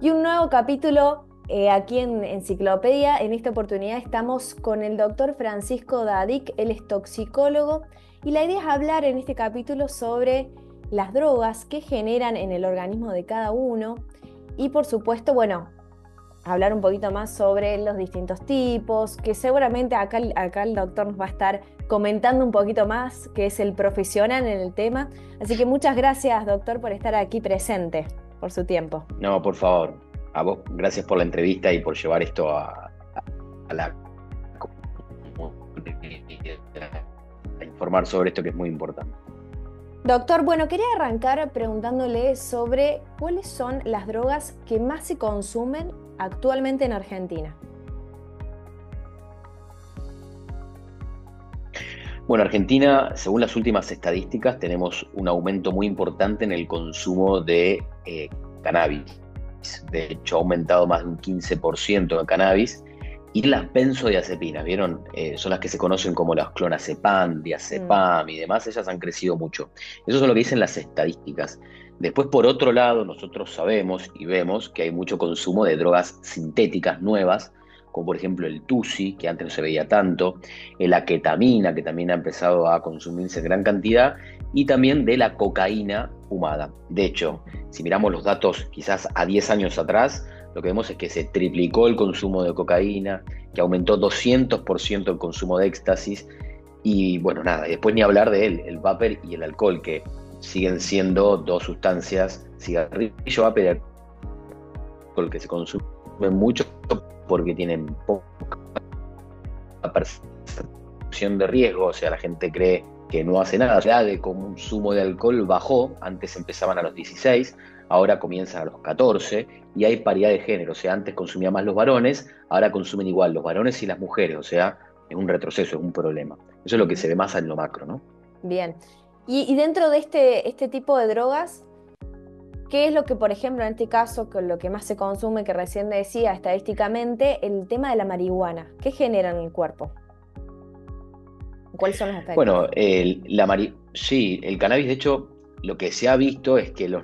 Y un nuevo capítulo aquí en Enciclopedia. En esta oportunidad estamos con el doctor Francisco Dadik, él es toxicólogo, y la idea es hablar en este capítulo sobre las drogas que generan en el organismo de cada uno y por supuesto, bueno, hablar un poquito más sobre los distintos tipos, que seguramente acá el doctor nos va a estar comentando un poquito más, que es el profesional en el tema. Así que muchas gracias, doctor, por estar aquí presente, por su tiempo. No, por favor. A vos, gracias por la entrevista y por llevar esto a la comunidad, a informar sobre esto que es muy importante. Doctor, bueno, quería arrancar preguntándole sobre cuáles son las drogas que más se consumen actualmente en Argentina. Bueno, Argentina, según las últimas estadísticas, tenemos un aumento muy importante en el consumo de cannabis. De hecho, ha aumentado más de un 15% de cannabis. Y las benzodiazepinas, ¿vieron? Son las que se conocen como las clonazepam, Mm, diazepam y demás, ellas han crecido mucho. Eso es lo que dicen las estadísticas. Después, por otro lado, nosotros sabemos y vemos que hay mucho consumo de drogas sintéticas nuevas, como por ejemplo el tusi, que antes no se veía tanto, la ketamina, que también ha empezado a consumirse en gran cantidad, y también de la cocaína fumada. De hecho, si miramos los datos quizás a 10 años atrás, lo que vemos es que se triplicó el consumo de cocaína, que aumentó 200% el consumo de éxtasis, y bueno, nada, y después ni hablar de él, el vapor y el alcohol, que siguen siendo dos sustancias, cigarrillo, vapor y alcohol, que se consumen mucho porque tienen poca percepción de riesgo, o sea, la gente cree que no hace nada. La edad de consumo de alcohol bajó, antes empezaban a los 16, ahora comienzan a los 14, y hay paridad de género, o sea, antes consumían más los varones, ahora consumen igual los varones y las mujeres, o sea, es un retroceso, es un problema. Eso es lo que se ujú. ve más en lo macro, ¿no? Bien. Y dentro de este tipo de drogas, ¿qué es lo que, por ejemplo, en este caso, con lo que más se consume, que recién decía estadísticamente, el tema de la marihuana? ¿Qué genera en el cuerpo? ¿Cuáles son los efectos? Bueno, sí, el cannabis, de hecho, lo que se ha visto es que los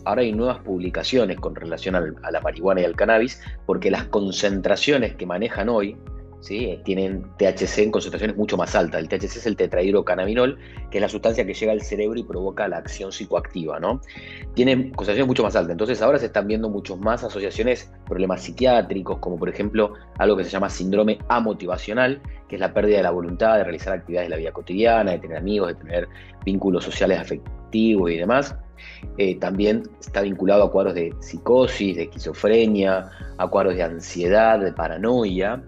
ahora hay nuevas publicaciones con relación a la marihuana y al cannabis, porque las concentraciones que manejan hoy, ¿sí? Tienen THC en concentraciones mucho más altas. El THC es el tetrahidrocannabinol, que es la sustancia que llega al cerebro y provoca la acción psicoactiva, ¿no? Tienen concentraciones mucho más altas. Entonces ahora se están viendo muchos más asociaciones, problemas psiquiátricos, como por ejemplo algo que se llama síndrome amotivacional, que es la pérdida de la voluntad de realizar actividades de la vida cotidiana, de tener amigos, de tener vínculos sociales afectivos y demás. También está vinculado a cuadros de psicosis, de esquizofrenia, a cuadros de ansiedad, de paranoia.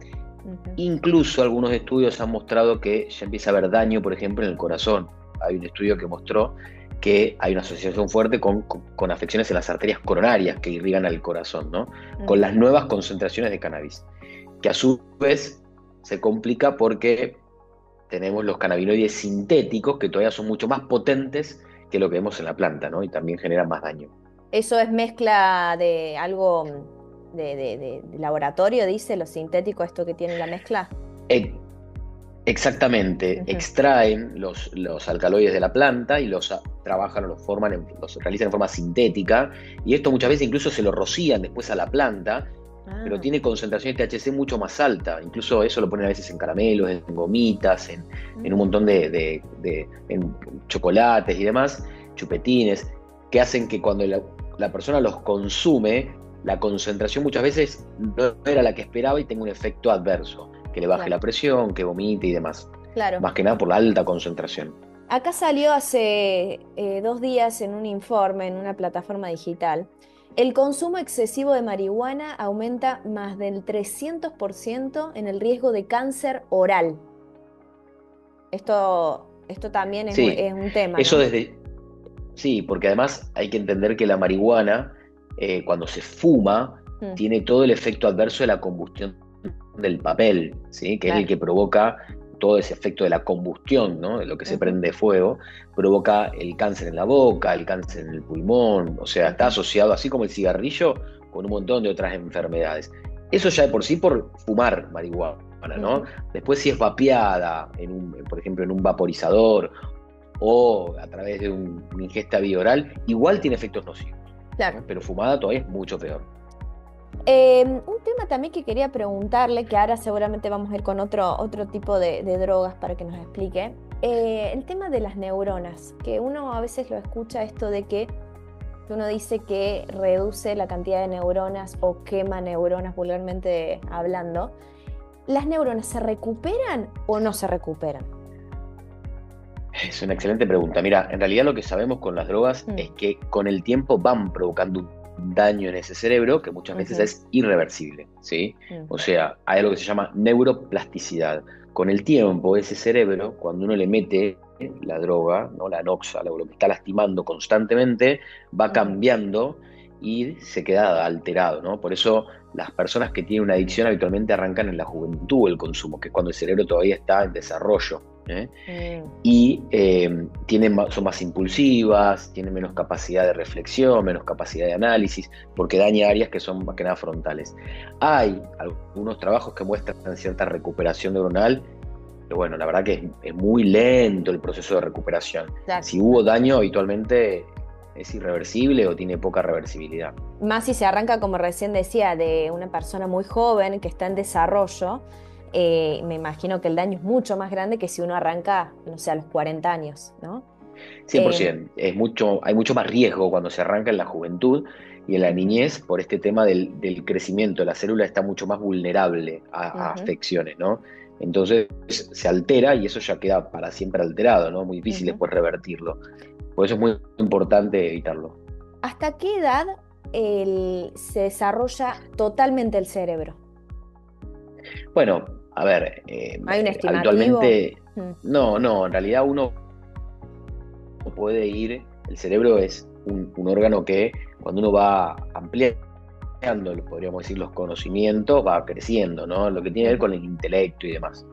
Ujú. Incluso algunos estudios han mostrado que ya empieza a haber daño, por ejemplo, en el corazón. Hay un estudio que mostró que hay una asociación fuerte con afecciones en las arterias coronarias que irrigan al corazón, ¿no? Con Ujú. las nuevas concentraciones de cannabis, que a su vez se complica porque tenemos los cannabinoides sintéticos que todavía son mucho más potentes que lo que vemos en la planta, ¿no? Y también generan más daño. Eso es mezcla de algo de laboratorio, dice, lo sintético, esto que tiene la mezcla. E- Exactamente, Ujú. extraen los alcaloides de la planta y trabajan o los forman, los realizan en forma sintética, y esto muchas veces incluso se lo rocían después a la planta, pero Ah, tiene concentraciones de THC mucho más alta. Incluso eso lo ponen a veces en caramelos, en gomitas, en un mm, montón en chocolates y demás, chupetines, que hacen que cuando la persona los consume, la concentración muchas veces no era la que esperaba y tenga un efecto adverso, que le baje claro, la presión, que vomite y demás. claro. Más que nada por la alta concentración. Acá salió hace 2 días en un informe en una plataforma digital. El consumo excesivo de marihuana aumenta más del 300% en el riesgo de cáncer oral. Esto también Sí, es un tema, eso ¿no? desde, sí, porque además hay que entender que la marihuana, cuando se fuma, Mm, tiene todo el efecto adverso de la combustión del papel, ¿sí? Que es el claro. que provoca todo ese efecto de la combustión, ¿no? De lo que se Ujú, prende fuego, provoca el cáncer en la boca, el cáncer en el pulmón, o sea, está ujú, asociado, así como el cigarrillo, con un montón de otras enfermedades. Eso ya de por sí por fumar marihuana, ¿no? ujú. Después si es vapeada, por ejemplo, en un vaporizador o a través de una ingesta bioral, igual tiene efectos nocivos. Claro. Pero fumada todavía es mucho peor. Un tema también que quería preguntarle, que ahora seguramente vamos a ir con otro tipo de drogas para que nos explique. El tema de las neuronas, que uno a veces lo escucha esto de que uno dice que reduce la cantidad de neuronas o quema neuronas, vulgarmente hablando. ¿Las neuronas se recuperan o no se recuperan? Es una excelente pregunta. Mira, en realidad lo que sabemos con las drogas es que con el tiempo van provocando un daño en ese cerebro que muchas veces es irreversible, ¿sí? O sea, hay algo que se llama neuroplasticidad. Con el tiempo, ese cerebro, cuando uno le mete la droga, ¿no? La noxa, lo que está lastimando constantemente, va cambiando y se queda alterado, ¿no? Por eso las personas que tienen una adicción habitualmente arrancan en la juventud el consumo, que es cuando el cerebro todavía está en desarrollo. Y son más impulsivas, tienen menos capacidad de reflexión, menos capacidad de análisis, porque daña áreas que son más que nada frontales. Hay algunos trabajos que muestran cierta recuperación neuronal, pero bueno, la verdad que es muy lento el proceso de recuperación. Claro. Si hubo daño, habitualmente es irreversible o tiene poca reversibilidad. Más si se arranca, como recién decía, de una persona muy joven que está en desarrollo. Me imagino que el daño es mucho más grande que si uno arranca, no sé, a los 40 años, ¿no? 100%. Hay mucho más riesgo cuando se arranca en la juventud y en la niñez por este tema del crecimiento. La célula está mucho más vulnerable a afecciones, ¿no? Entonces se altera y eso ya queda para siempre alterado, ¿no? Muy difícil después revertirlo. Por eso es muy importante evitarlo. ¿Hasta qué edad se desarrolla totalmente el cerebro? Bueno, a ver, ¿Hay un estimativo? Habitualmente, no, en realidad uno puede ir, el cerebro es un órgano que cuando uno va ampliando, podríamos decir, los conocimientos, va creciendo, ¿no? Lo que tiene que ver con el intelecto y demás.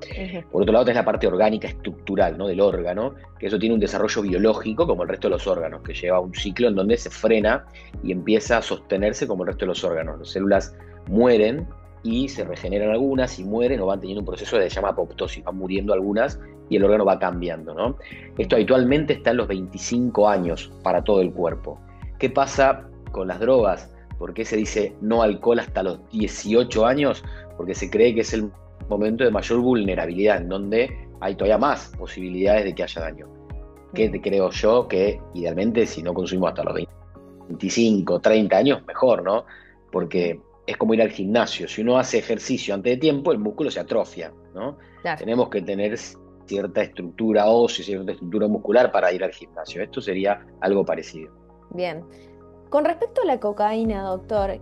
Por otro lado, tenés la parte orgánica estructural, ¿no? Del órgano, que eso tiene un desarrollo biológico como el resto de los órganos, que lleva un ciclo en donde se frena y empieza a sostenerse como el resto de los órganos. Las células mueren y se regeneran algunas y mueren o van teniendo un proceso que se llama apoptosis, van muriendo algunas y el órgano va cambiando, ¿no? Esto habitualmente está en los 25 años para todo el cuerpo. ¿Qué pasa con las drogas? ¿Por qué se dice no alcohol hasta los 18 años? Porque se cree que es el momento de mayor vulnerabilidad, en donde hay todavía más posibilidades de que haya daño. ¿Qué creo yo? Que idealmente si no consumimos hasta los 25, 30 años, mejor, ¿no? Porque es como ir al gimnasio. Si uno hace ejercicio antes de tiempo, el músculo se atrofia, ¿no? Claro. Tenemos que tener cierta estructura ósea, cierta estructura muscular para ir al gimnasio. Esto sería algo parecido. Bien. Con respecto a la cocaína, doctor,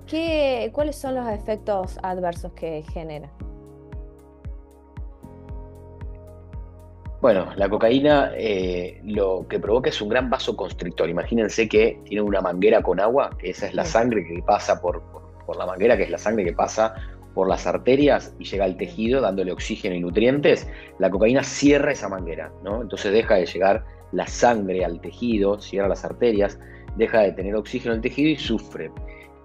¿cuáles son los efectos adversos que genera? Bueno, la cocaína lo que provoca es un gran vasoconstrictor. Imagínense que tiene una manguera con agua, que esa es la sangre que pasa por la manguera, que es la sangre que pasa por las arterias y llega al tejido dándole oxígeno y nutrientes. La cocaína cierra esa manguera, ¿no? Entonces deja de llegar la sangre al tejido, cierra las arterias, deja de tener oxígeno en el tejido y sufre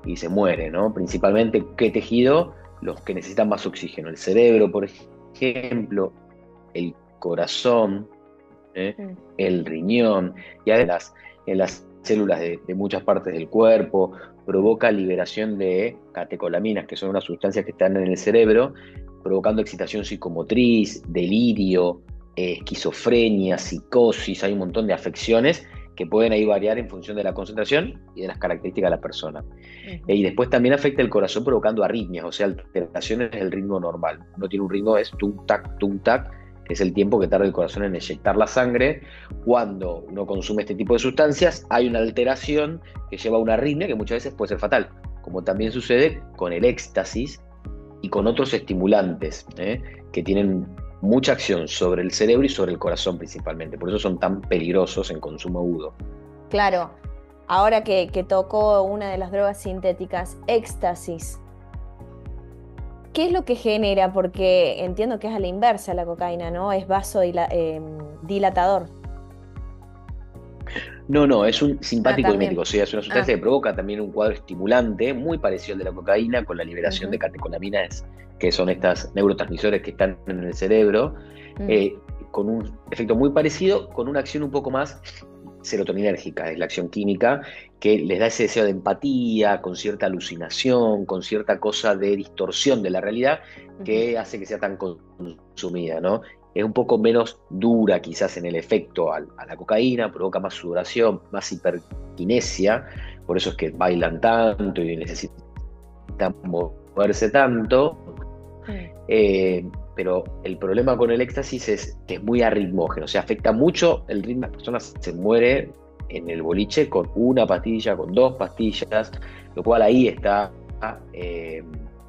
y se muere, ¿no? Principalmente, ¿qué tejido? Los que necesitan más oxígeno. El cerebro, por ejemplo, el corazón, el riñón, y además en las células de muchas partes del cuerpo, provoca liberación de catecolaminas, que son unas sustancias que están en el cerebro, provocando excitación psicomotriz, delirio, esquizofrenia, psicosis. Hay un montón de afecciones que pueden ahí variar en función de la concentración y de las características de la persona. Y después también afecta el corazón provocando arritmias, o sea, alteraciones del ritmo normal. Uno tiene un ritmo, es tum-tac, que es el tiempo que tarda el corazón en eyectar la sangre. Cuando uno consume este tipo de sustancias, hay una alteración que lleva a una arritmia que muchas veces puede ser fatal, como también sucede con el éxtasis y con otros estimulantes, que tienen mucha acción sobre el cerebro y sobre el corazón principalmente. Por eso son tan peligrosos en consumo agudo. Claro. Ahora que tocó una de las drogas sintéticas, éxtasis, ¿qué es lo que genera? Porque entiendo que es a la inversa la cocaína, ¿no? Es vasodilatador. No, es un simpático mimético, o sea, es una sustancia que provoca también un cuadro estimulante muy parecido al de la cocaína, con la liberación de catecolaminas, que son estas neurotransmisores que están en el cerebro, con un efecto muy parecido, con una acción un poco más serotoninérgica, es la acción química, que les da ese deseo de empatía, con cierta alucinación, con cierta cosa de distorsión de la realidad, Ujú. que hace que sea tan consumida, ¿no? Es un poco menos dura quizás en el efecto a la cocaína, provoca más sudoración, más hiperquinesia, por eso es que bailan tanto y necesitan moverse tanto. Mm. Pero el problema con el éxtasis es que es muy arritmógeno, o sea, afecta mucho el ritmo. Las personas se mueren en el boliche con una pastilla, con dos pastillas, lo cual ahí está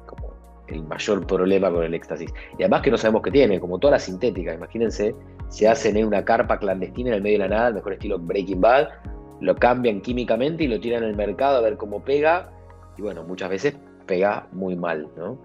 como el mayor problema con el éxtasis. Y además que no sabemos qué tiene, como todas las sintéticas, imagínense, se hacen en una carpa clandestina en el medio de la nada, el mejor estilo Breaking Bad, lo cambian químicamente y lo tiran al mercado a ver cómo pega, y bueno, muchas veces pega muy mal, ¿no?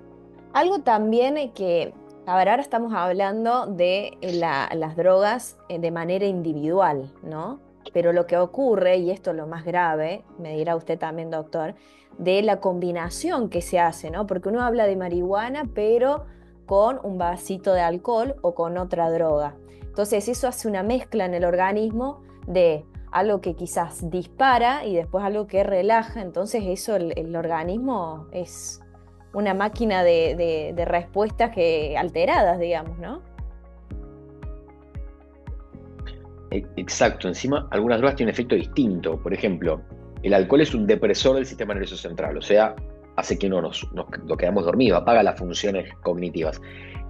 Algo también que, a ver, ahora estamos hablando de las drogas de manera individual, ¿no? Pero lo que ocurre, y esto es lo más grave, me dirá usted también, doctor, de la combinación que se hace, ¿no? Porque uno habla de marihuana, pero con un vasito de alcohol o con otra droga. Entonces, eso hace una mezcla en el organismo de algo que quizás dispara y después algo que relaja. Entonces, eso, el organismo es una máquina de respuestas alteradas, digamos, ¿no? Exacto, encima algunas drogas tienen un efecto distinto. Por ejemplo, el alcohol es un depresor del sistema nervioso central, o sea, hace que no nos quedamos dormidos, apaga las funciones cognitivas.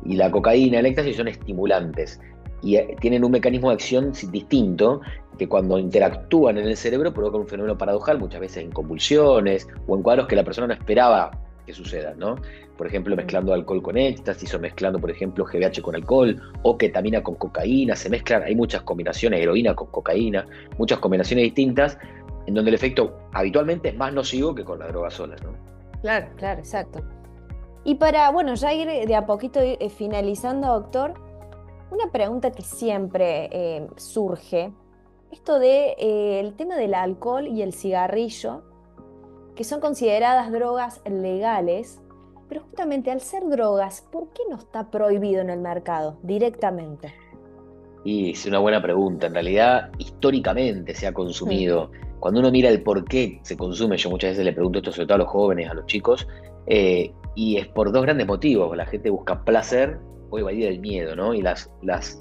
Y la cocaína, el éxtasis son estimulantes y tienen un mecanismo de acción distinto que cuando interactúan en el cerebro provocan un fenómeno paradojal, muchas veces en convulsiones o en cuadros que la persona no esperaba que sucedan, ¿no? Por ejemplo, Mm. mezclando alcohol con éxtasis o mezclando, por ejemplo, GBH con alcohol o ketamina con cocaína, se mezclan, hay muchas combinaciones, heroína con cocaína, muchas combinaciones distintas, en donde el efecto habitualmente es más nocivo que con la droga sola, ¿no? Claro, claro, exacto. Y para, bueno, ya ir de a poquito finalizando, doctor, una pregunta que siempre surge, esto de el tema del alcohol y el cigarrillo, que son consideradas drogas legales, pero justamente al ser drogas, ¿por qué no está prohibido en el mercado directamente? Y es una buena pregunta. En realidad, históricamente se ha Mm. consumido. Cuando uno mira el por qué se consume, yo muchas veces le pregunto esto sobre todo a los jóvenes, a los chicos, y es por dos grandes motivos. La gente busca placer o evadir el miedo, ¿no? Y las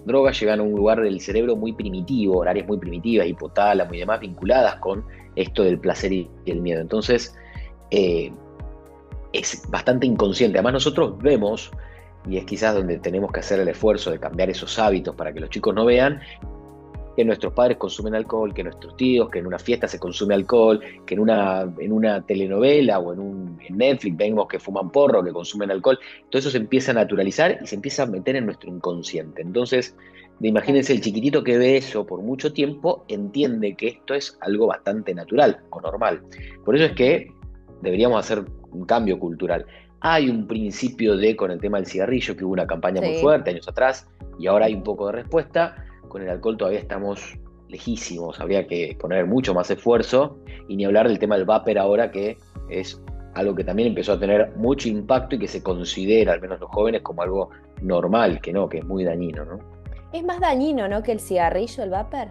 drogas llegan a un lugar del cerebro muy primitivo, áreas muy primitivas, hipotálamo y demás, vinculadas con esto del placer y el miedo. Entonces, eh, es bastante inconsciente. Además, nosotros vemos, y es quizás donde tenemos que hacer el esfuerzo de cambiar esos hábitos para que los chicos no vean, que nuestros padres consumen alcohol, que nuestros tíos, que en una fiesta se consume alcohol, que en una telenovela o en Netflix vemos que fuman porro, que consumen alcohol. Todo eso se empieza a naturalizar y se empieza a meter en nuestro inconsciente. Entonces, Claro. imagínense, el chiquitito que ve eso por mucho tiempo entiende que esto es algo bastante natural o normal. Por eso es Ujú. que deberíamos hacer un cambio cultural. Hay un principio de, con el tema del cigarrillo, que hubo una campaña muy Sí. fuerte años atrás, y ahora hay un Ujú. poco de respuesta. Con el alcohol todavía estamos lejísimos, habría que poner mucho más esfuerzo, y ni hablar del tema del vapor ahora, que es algo que también empezó a tener mucho impacto y que se considera, al menos los jóvenes, como algo normal, que no, que es muy dañino, ¿no? Es más dañino, ¿no? Que el cigarrillo, el vapor.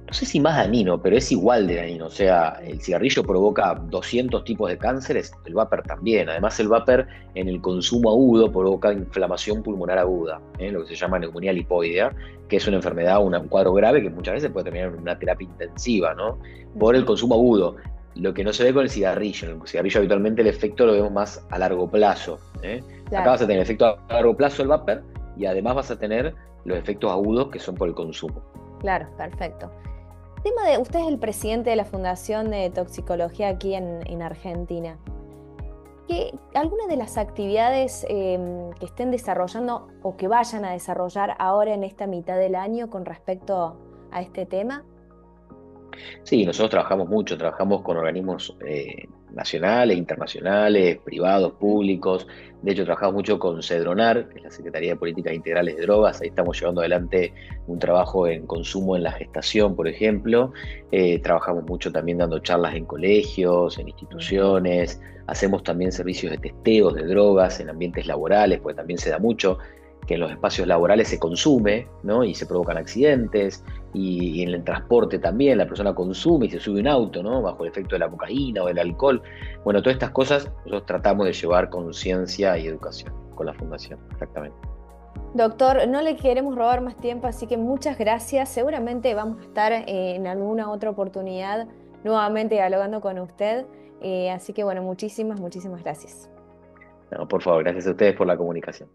No sé si más dañino, pero es igual de dañino. O sea, el cigarrillo provoca 200 tipos de cánceres, el vapor también. Además, el vapor en el consumo agudo provoca inflamación pulmonar aguda, lo que se llama neumonía lipoidea, que es una enfermedad, un cuadro grave que muchas veces puede terminar en una terapia intensiva, ¿no? Por el Ujú. consumo agudo. Lo que no se ve con el cigarrillo. En el cigarrillo habitualmente el efecto lo vemos más a largo plazo. Acá Claro, vas a tener efecto a largo plazo del vapor y además vas a tener los efectos agudos que son por el consumo. claro, perfecto. Usted es el presidente de la Fundación de Toxicología aquí en Argentina. ¿Alguna de las actividades que estén desarrollando o que vayan a desarrollar ahora en esta mitad del año con respecto a este tema? Sí, nosotros trabajamos mucho, trabajamos con organismos nacionales, internacionales, privados, Ujú. públicos. De hecho, trabajamos mucho con Cedronar, que es la Secretaría de Políticas Integrales de Drogas. Ahí estamos llevando adelante un trabajo en consumo en la gestación, por ejemplo. Trabajamos mucho también dando charlas en colegios, en Ujú. instituciones. Hacemos también servicios de testeos de drogas en ambientes laborales, porque también se da mucho. que en los espacios laborales se consume, ¿no? Y se provocan accidentes, y en el transporte también, la persona consume y se sube un auto, ¿no? Bajo el efecto de la cocaína o del alcohol. Bueno, todas estas cosas nosotros tratamos de llevar conciencia y educación con la fundación, exactamente. Doctor, no le queremos robar más tiempo, así que muchas gracias. Seguramente vamos a estar en alguna otra oportunidad nuevamente dialogando con usted. Así que bueno, muchísimas, muchísimas gracias. No, por favor, gracias a ustedes por la comunicación.